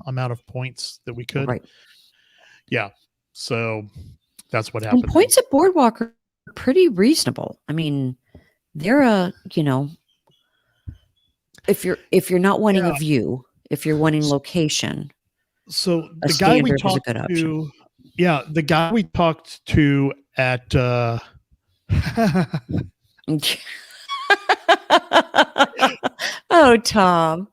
amount of points that we could. Right. Yeah. So that's what And happened. points at Boardwalk are pretty reasonable. I mean, they're if you're not wanting a view, if you're wanting location, So a the guy we standard is a talked good option. to, the guy we talked to at Oh, Tom.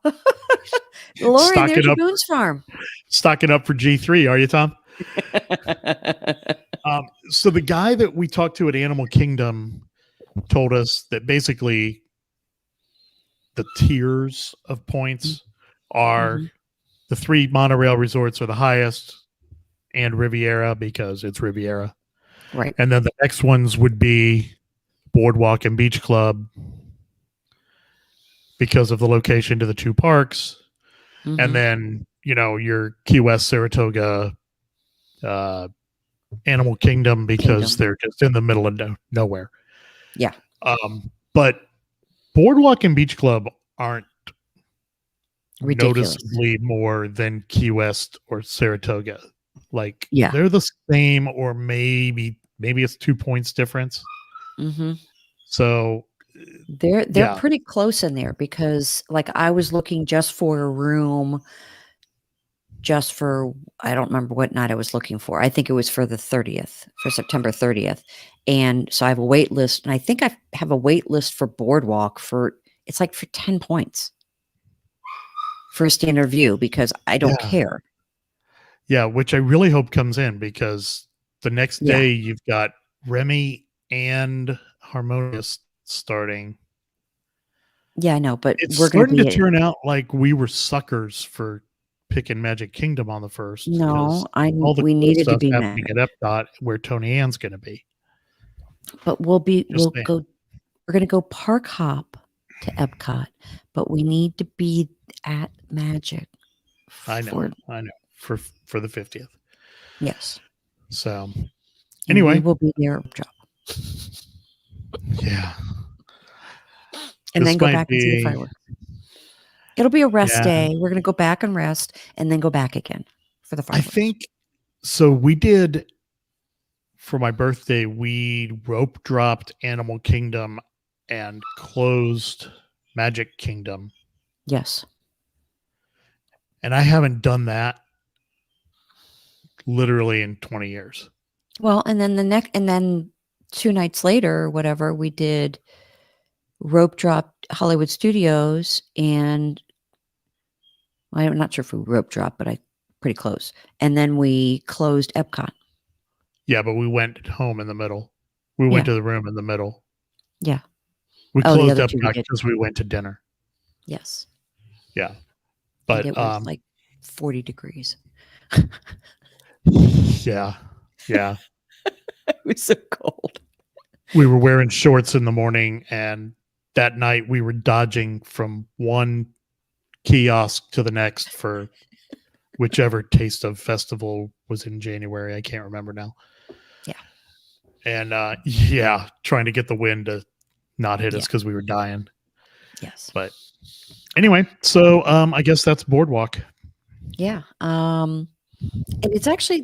Lori, Stock there's it your up. Boone's Farm. Stocking up for G3, are you, Tom? So the guy that we talked to at Animal Kingdom told us that basically the tiers of points are the 3 monorail resorts are the highest, and Riviera because it's Riviera. Right. And then the next ones would be Boardwalk and Beach Club because of the location to the 2 parks. Mhm. And then, your Key West, Saratoga, Animal Kingdom because they're just in the middle of nowhere. Yeah. But Boardwalk and Beach Club aren't Ridiculous. noticeably more than Key West or Saratoga. Like, Yeah. they're the same, or maybe it's 2 points difference. Mm-hmm. So They're yeah. pretty close in there because, like, I was looking just for a room, just for, I don't remember what night I was looking for. I think it was for the 30th, for September 30th. And so I have a wait list, and I think I have a wait list for Boardwalk it's like for 10 points for a standard view because I don't care. Yeah, which I really hope comes in because the next Yeah. day you've got Remy and Harmonious starting. Yeah, I know, but It's we're going starting to to be turn out like we were suckers for picking Magic Kingdom on the first. no, all the we cool needed to stuff be happening mad. at Epcot where Tony Ann's going to be. But we're going to go park hop to Epcot, but we need to be at Magic. I know. For the 50th. Yes. So And anyway, we will be there. Yeah. And This then go might back and see the be fireworks. It'll be a rest Yeah. day. We're going to go back and rest and then go back again for the I fireworks. think so. We did for my birthday. We rope dropped Animal Kingdom and closed Magic Kingdom, Yes. and I haven't done that literally in 20 years. Well, and then 2 nights later or whatever, we did rope dropped Hollywood Studios, and I'm not sure if we rope dropped, but pretty close. And then we closed Epcot. Yeah, but we went home in the middle. We went to the room in the middle. Yeah. We Oh, the closed other 2 we Epcot did. because we went to dinner. Yes. Yeah. And But it was like 40 degrees. yeah. It was so cold. We were wearing shorts in the morning, and that night we were dodging from one kiosk to the next for whichever Taste of Festival was in January. I can't remember now. Yeah. And trying to get the wind to not hit us because we were dying. Yes. But anyway, so I guess that's Boardwalk. Yeah. And it's actually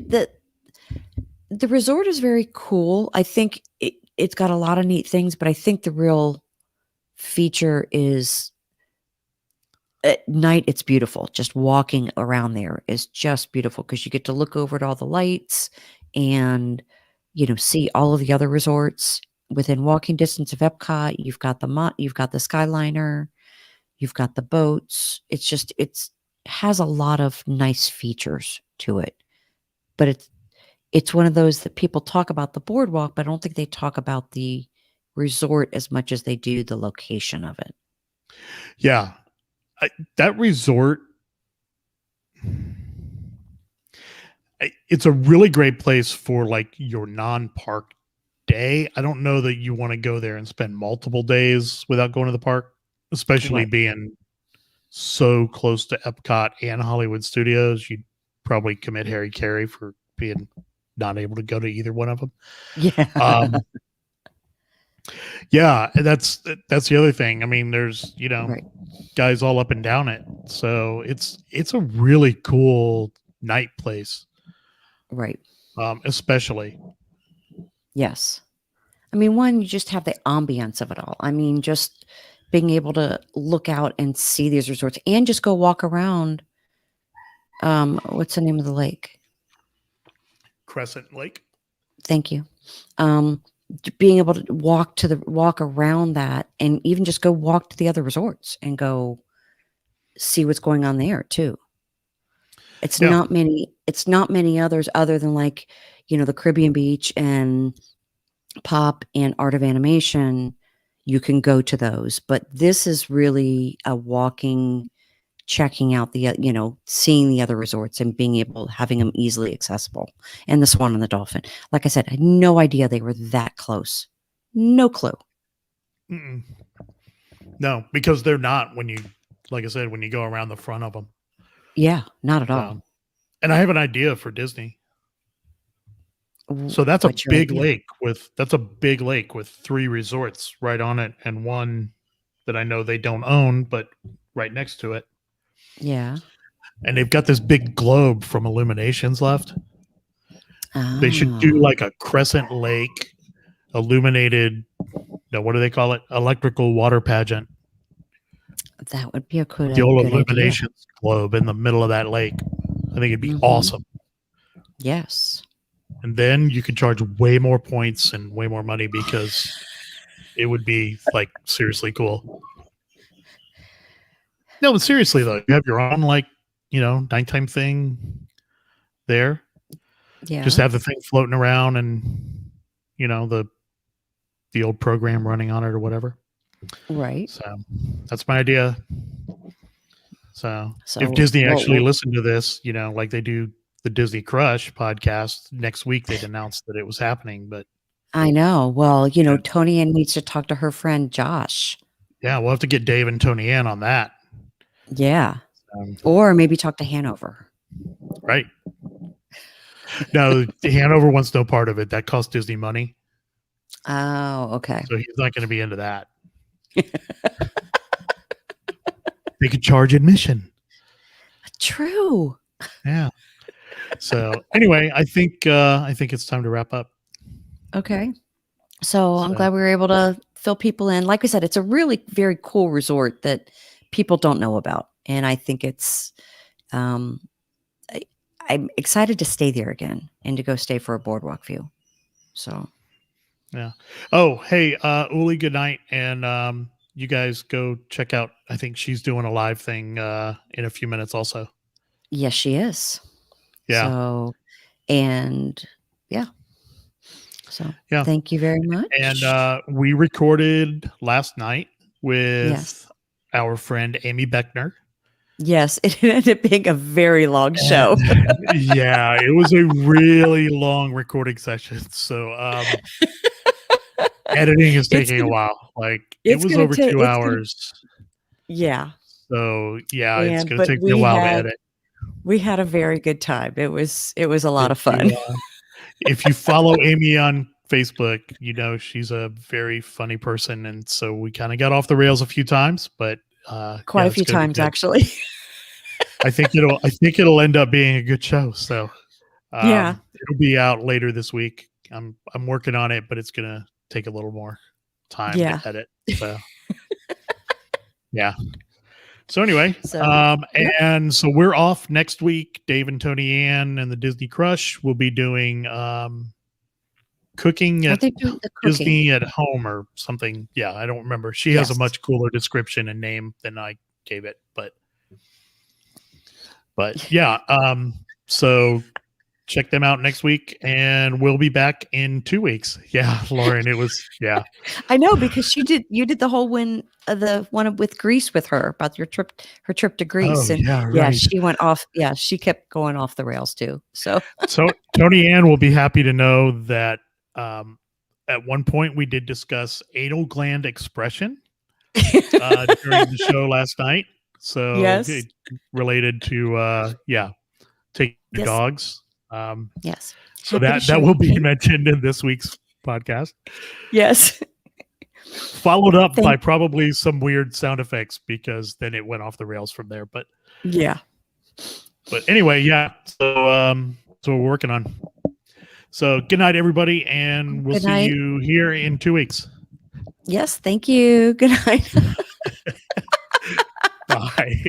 the resort is very cool. I think it's got a lot of neat things, but I think the real feature is at night. It's beautiful. Just walking around there is just beautiful because you get to look over at all the lights and, see all of the other resorts within walking distance of Epcot. You've got the Skyliner, you've got the boats. It has a lot of nice features to it, but it's one of those that people talk about the boardwalk, but I don't think they talk about the resort as much as they do the location of it. Yeah. That resort, it's a really great place for like your non-park day. I don't know that you want to go there and spend multiple days without going to the park, especially being so close to Epcot and Hollywood Studios. You'd probably commit Harry Carey for being not able to go to either one of them. Yeah. Yeah, that's the other thing. I mean, there's, Right. guys all up and down it. So it's a really cool night place. Right. Especially. Yes. I mean, one, you just have the ambience of it all. I mean, just being able to look out and see these resorts and just go walk around. What's the name of the lake? Crescent Lake. Thank you. Being able to walk around that and even just go walk to the other resorts and go see what's going on there too. It's not many others other than like, the Caribbean Beach and Pop and Art of Animation. You can go to those, but this is really a walking checking out the, seeing the other resorts and being able, having them easily accessible. And the Swan and the Dolphin. Like I said, I had no idea they were that close. No clue. Mm-mm. No, because they're not when you, like I said, when you go around the front of them. Yeah, not at all. And I have an idea for Disney. So that's a What's your big idea? lake with 3 resorts right on it and one that I know they don't own, but right next to it. Yeah. And they've got this big globe from Illuminations left. They should do like a crescent lake illuminated, what do they call it? Electrical water pageant. That would be a The old good idea. Illuminations globe in the middle of that lake. I think it'd be awesome. Yes. And then you could charge way more points and way more money because it would be like seriously cool. No, but seriously though, you have your own nighttime thing there. Yeah. Just have the thing floating around and the old program running on it or whatever. Right. So that's my idea. So if Disney actually listened to this, like they do the Disney Crush podcast, next week they'd announce that it was happening. But I know. Well, Tony Ann needs to talk to her friend Josh. Yeah, we'll have to get Dave and Tony Ann on that. Yeah. Or maybe talk to Hanover. Right. No, Hanover wants no part of it. That costs Disney money. Oh, okay. So he's not going to be into that. They could charge admission. True. Yeah. So anyway, I think it's time to wrap up. Okay. So I'm glad we were able to fill people in. Like I said, it's a really very cool resort that people don't know about. And I think it's, I'm excited to stay there again and to go stay for a boardwalk view. So. Yeah. Oh, hey, Uli, good night. And you guys go check out, I think she's doing a live thing in a few minutes also. Yes, she is. Yeah. So, and yeah. So thank you very much. And we recorded last night with our friend Amy Beckner. Yes, it ended up being a very long show. Yeah, it was a really long recording session. So editing is taking a while. Like it was over 2 hours. Yeah. So yeah, it's going to take me a while to edit. We had a very good time. It was a lot of fun. If you follow Amy on Facebook, she's a very funny person, and so we kind of got off the rails a few times, but quite a few times actually. I think it'll end up being a good show. So it'll be out later this week. I'm working on it, but it's gonna take a little more time to edit. So yeah. So anyway, and so we're off next week. Dave and Tony Ann and the Disney Crush will be doing cooking at Disney at home or something. Yeah, I don't remember. She has a much cooler description and name than I gave it, but yeah. So check them out next week, and we'll be back in 2 weeks. Yeah, Lauren, it was I know, because you did the whole the one with Greece with her about her trip to Greece. Oh, and she went off. Yeah, she kept going off the rails too. So Tony Ann will be happy to know that at one point we did discuss anal gland expression during the show last night. So it related to taking dogs. Yes. So that will be mentioned in this week's podcast. Yes. Followed up by probably some weird sound effects, because then it went off the rails from there. But anyway, So we're working on. So good night, everybody, and we'll see you here in 2 weeks. Yes. Thank you. Good night. Bye.